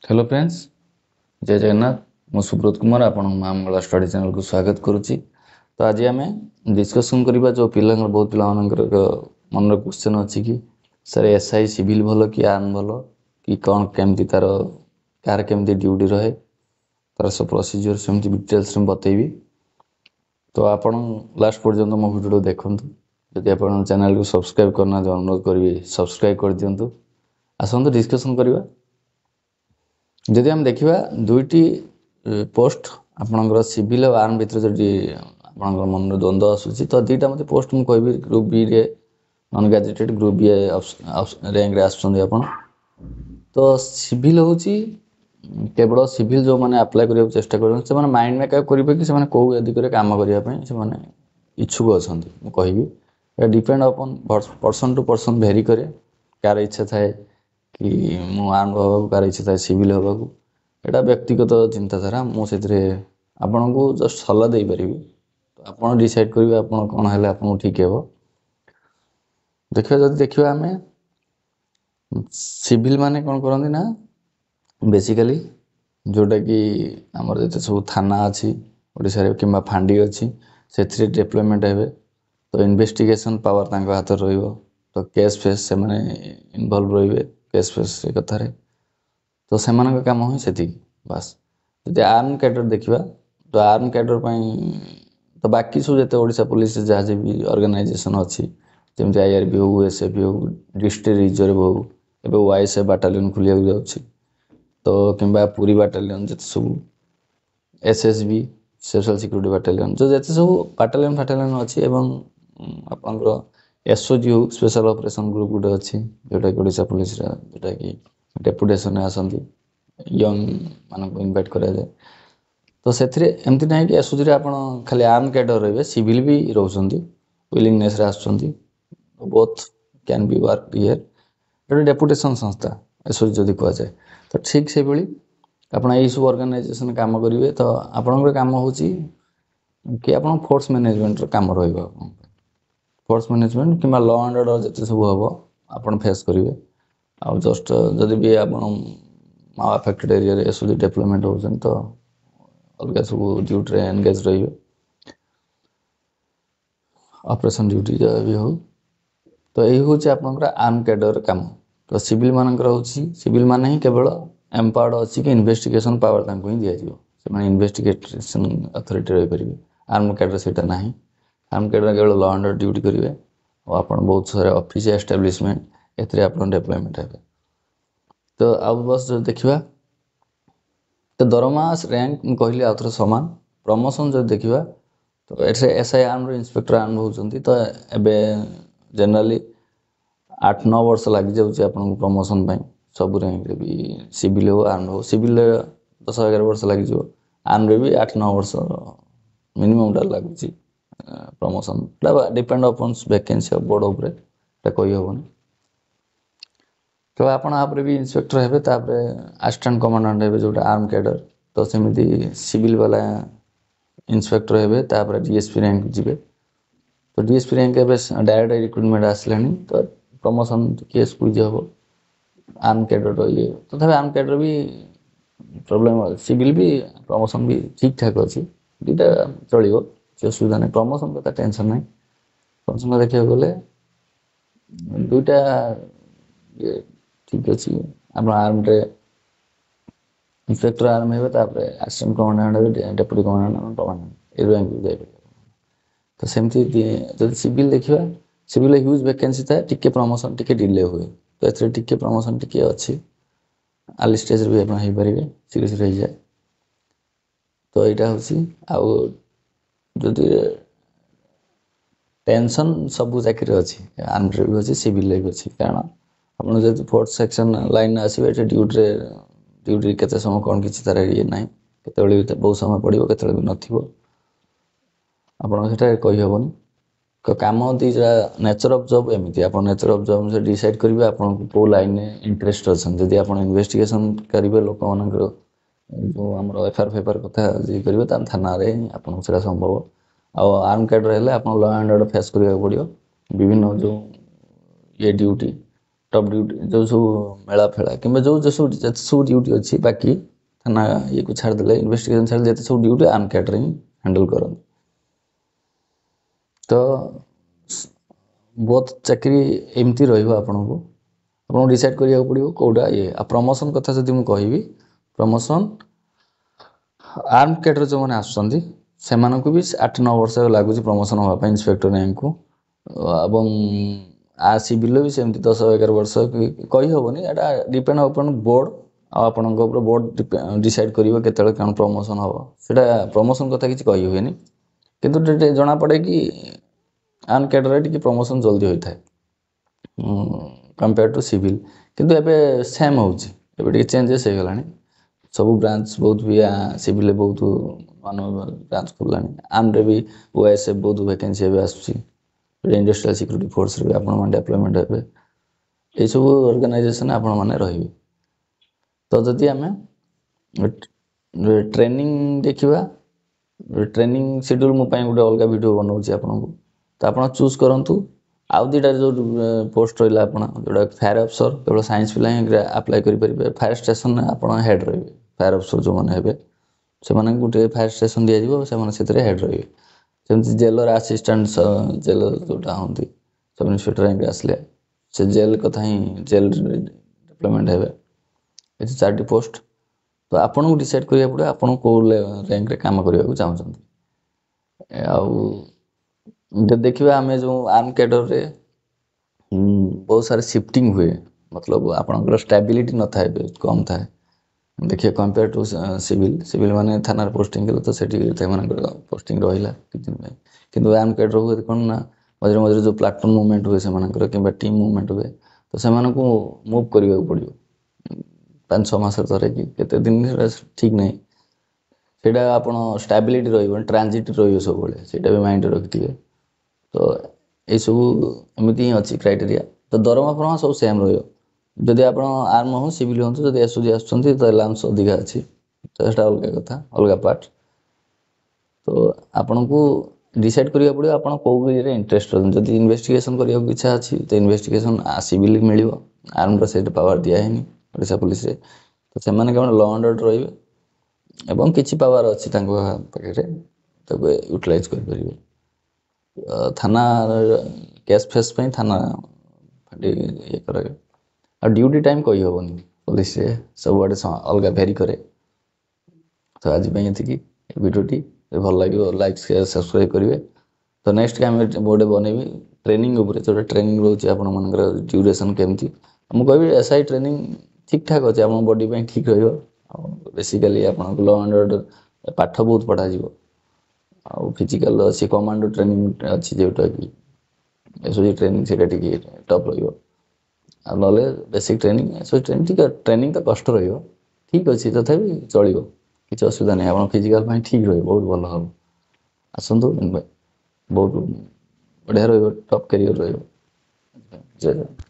Hello friends, जय जगन्नाथ। मु सुब्रत कुमार आपण माँ मंगला स्टडी चैनल को स्वागत करुच्ची। तो आज आम डिस्कसन करवा जो पिला बहुत पिला मन क्वेश्चन अच्छी कि सर एसआई सिविल भल कि आर्म भल कि कौन केमती तार कार केमती ड्यूटी रहे तार सब प्रोसीजर सेमती डिटेल्स में बतेबी। तो आपण लास्ट पर्यंत मो वीडियो देखूँ। जदि आप चैनल को सब्सक्राइब करना अनुरोध करी सब्सक्राइब कर दिंतु। आसतु डिस्कसन करवा। जदि आम देखा दुईटी पोस्ट आपणकर सिविल और आर्म भितर जदि आपणकर मन द्वंद्व आसूसी तो दुईटा मत पोस्ट मुझे कहबी ग्रुप बी रे non graduated group B rank आप तो सिविल हूँ केवल सिविल जो मैंने अप्लाई करने चेष्टा कर माइंड मेकअप करेंगे कि कौ दिगरे कम करने इच्छुक अच्छा कहि डिपेंड अपन पर्सन टू पर्सन भेरी करे। कार इच्छा थाए कि मु आर्म हवा कार इच्छा थाए सिविल हवा एटा व्यक्तिगत चिंताधारा मुझे आपण को जस्ट सलाह दे पारि। तो आप डिसाइड करेंगे आप कौन है आपको ठीक है। देखा जब देखा आम सिविल माने कौन करती ना बेसिकली जोटा कि आमर जो सब थाना अच्छी ओडिशा कि फांडी अच्छी से डेवलपमेंट हे। तो इन्वेस्टिगेशन पावर तांको हाथ रहिबो। तो केस फेस से माने इन्वॉल्व रहिबे केस फेस से कथा रे। तो से काम हुए से बास। जब आर्म कैडर देखा तो आर्म कैडर तो बाकी सब जो ओडिशा पुलिस जहाँ भी ऑर्गेनाइजेशन अच्छी जमी आईआरबी हो एसएफबी हो डिस्ट्रिक्ट रिजर्व हो एवं वाईएसएफ बाटालियन खुलिया जाऊँगी। तो कि पुरी बाटालियन जिते सब एसएसबी सोशल सिक्यूरिटी बाटालियन जो जिते सब बाटालियन फाटालियन अच्छी आपंकर एसओजी हो स्पेशल ऑपरेशन ग्रुप गोटे अच्छी जोटा कि ओडिशा पुलिस जोटा कि डेपुटेशन आसती यंग मानक इनवाइट करा जाए। तो से एमती ना कि एसओजी आप खाली आर्म कैडर रे सिविल भी रोचे विलिंगनेस आसुँच both can be work here गोटे डेपुटेशन संस्था एसओजी जदि कह जाए। तो ठीक से भाई आप सब ऑर्गेनाइजेशन काम करेंगे। तो आपंकर काम हो कि आप फोर्स मैनेजमेंट काम फोर्स मैनेजमेंट कि लॉ एंड ऑर्डर जिते सब हम आप फेस करेंगे। आउ जस्ट जदि भी आप माओ अफेक्टेड एरिया एसओजी डेवलपमेंट हो तो अलग सब ड्यूटी एनगेज रही ऑपरेशन ड्यूटी जहाँ भी हो। तो यही हूँ आपंकर आर्म कैडर काम। तो सिविल मानकर हूँ सिविल माने ही केवल एम्पावर्ड अच्छी कि इन्वेस्टिगेशन पावर ही दिज्व से इन्वेस्टिगेशन अथॉरिटी रही पारे। आर्म कैडर से ना आर्म कैडर केवल लॉ एंड ऑर्डर ड्यूटी करेंगे और आप बहुत सारे ऑफिस एस्टाब्लिशमेंट एथरे आप डेवलपमेंट हे। तो आउ बस जो देखा तो दरमा रैंक कहली आउ थे सामान प्रमोशन जो देखा तो एसआई आर्म इन्स्पेक्टर आर्म होती। तो एवं जनरली 8-9 वर्ष लग जाऊँगी आपको प्रमोशन सब रैंक भी सिविल हो आर्म हो सिविल 10-11 वर्ष लग आर्म भी 8-9 वर्ष मिनिमम लगुच प्रमोशन डिपेंड अपन वैकेंसी बोर्ड उपर कही हेनी। तो आप भी इन्स्पेक्टर हे असिस्टेंट कमांडेंट हे जो आर्म कैडर। तो सेमती सिविल वाला इन्स्पेक्टर हे डीएसपी रैंक जी। तो डीएसपी रैंक डायरेक्ट रिक्रुटमेंट आसला। तो प्रमोशन टी स्क्वीज हम आर्म कैडर ये तथा आर्म कैडर भी प्रोब्लेम सिविल भी प्रमोशन भी ठीक ठाक अच्छी दुटा चलो किसी असुविधा नहीं। प्रमोशन का टेंशन ना प्रमोशन का देखा गले दुईटा ये ठीक अच्छे आप आर्म रे इन्स्पेक्टर आर्म हे assistant commandant deputy commandant commandant ये रैंक जाए। तो सेमती जो सिविल देखा सिविल ह्यूज वैकेंसी था टी प्रमोशन टी डिले हुए। तो ये टी प्रमोशन टी अच्छी आर्ली स्टेज भी आप पारे शीघ्र शीघ्र हो जाए। तो यहाँ हूँ आदि टेंशन सब चाकरी अच्छी आर्म रे भी अच्छी सिविल भी अच्छी कारण आप जो फोर्थ सेक्शन लाइन आसवे ड्यूटी केते समय कौन किसी तार ये ना के बहुत समय पड़ो के भी नथिबो आपटा कही हेनी। काम दीटा नेचर ऑफ जॉब एमती आप नेचर ऑफ जॉब से डिसाइड करेंगे आपको कौ लाइन में इंटरेस्ट अच्छा जदि आप इन्वेस्टिगेशन करेंगे लोक मान जो आम एफआईआर फेफआर कथा करेंगे थाना आपको से संभव। आर्म कैडर है आप लॉ एंड ऑर्डर फेस करा पड़ो विभिन्न जो ये ड्यूटी टॉप ड्यूटी जो सब मेला फेला कि जो सब ड्यूटी अच्छी बाकी थाना ये को छाड़दे इन्वेस्टिगेशन छाड़ जिते सब ड्यूटी आर्म कैडर ही हैंडल करते तो बहुत चाकरी एमती आपको डिसाइड करिया पड़ो कौटा ये प्रमोशन कथा जब मुझे कहि प्रमोशन आर्म कैडर जो मैंने आसुँच से भी 8-9 वर्ष लगुच प्रमोशन हाँपाई इन्स्पेक्टर रैंक को आ सिविल भी सेमती 10-11 वर्ष कही हेनी एटा डिपेंड अपन बोर्ड आपण बोर्ड डिसाइड कर केत कौन प्रमोशन हम से प्रमोशन कथा किसी कही हुए कि जना पड़े कि आर्म कैडर टी प्रमोशन जल्दी होता है कंपेयर टू सिविल किंतु एबे सेम होती चेंजेस हो गला सब ब्रांच बहुत भी सिविल बहुत मान ब्रांच खुला आर्म भी ओएसएफ बहुत वैकेंसी एवं आसूँ इंडस्ट्रियल सिक्योरिटी फोर्स भी आपण डेवलपमेंट हे ये सब ऑर्गेनाइजेशन आपण मैंने रे तो जदि आम ट्रेनिंग देखा ट्रेनिंग शेड्यूल मुझे गोटे अलग वीडियो बनाऊँगी आपको तो आप चूज करूँ आउ दुटा जो पोस्ट रहा जोटा फायर अफसर केवल साइंस पिला अप्लाई करेंगे फायर स्टेशन आप हेड रे फायर अफसर जो मैंने हे से गोटे फायर स्टेशन दिज्व से हेड रे जमी जेलर आसिस्टेंट जेलर जोटा हाँ सब इन्स्पेक्टर रैंक आसले से जेल कथा ही जेल डेवलपमेंट हे ये 4टी पोस्ट तो आपन को डिसाइड करिया पड़े आपन को रैंक रे काम करने को चाहते जब देखा आम जो आर्म कैडर रे बहुत सारे शिफ्टिंग हुए मतलब आपंकर स्टेबिलिटी न था कम था देखिए कंपेयर टू सिविल सिविल माने थाना पोस्टिंग तो से पोस्टिंग रहा कि आर्म कैडर हुए कौन ना मझे मझे जो प्लाटून मूवमेंट हुए से कि टीम मूवमेंट हुए तो से मूव करने पड़ो 5-6 मास थे कि केते दिन ठीक नहीं से आप स्टेबिलिटी रही ट्रांजिट रही सब से भी माइंड रखि थे तो ये सब एमती ही अच्छी क्राइटेरिया तो दरमा फरमा सब सेम रही आप आर्म हो सिविल हूँ जब एसओजी आसांस अधिका अच्छी तो यहाँ अलग कथा अलग पार्ट तो आपण को डिसाइड करिया पड़ो आप कौ ये इंटरेस्ट जब इन्वेस्टिगेशन करने को इच्छा अच्छी तो इन्वेस्टिगेशन सिविल मिल आर्म से पावर दिखाई ओडिशा पुलिस रे तो से केवल लॉ एंड ऑर्डर रही किसी पावर अच्छी पाखे यूटिलाइज कर थाना केस फेस पे थाना ये करे और ड्यूटी टाइम कही हेनी पुलिस सब आड़े अलग भेरी करे तो आज ये वीडियोटी भल लगे लाइक शेयर सब्सक्राइब करेंगे तो नेक्स्ट टाइम गोटे बनैबी ट्रेनिंग उपर जो ट्रेनिंग रोचे आपर ड्यूरेशन केमती मुझे कह एसआई ट्रेनिंग ठीक ठाक अच्छे आप बॉडी पे ठीक बेसिकली आप लॉ एंड ऑर्डर पाठ बहुत पढ़ा आ फिजिकल अच्छी कमांडो ट्रेनिंग अच्छी जोटा कि एसओजी ट्रेनिंग से टप रहा basic training SOG training training तो कष्ट ठीक अच्छे तथापि चलो किसी असुविधा नहीं आप फिजिकाल ठीक रही बहुत भल हम आसतु बहुत बढ़िया रहा टप कैरियर रहा जय जगन्नाथ।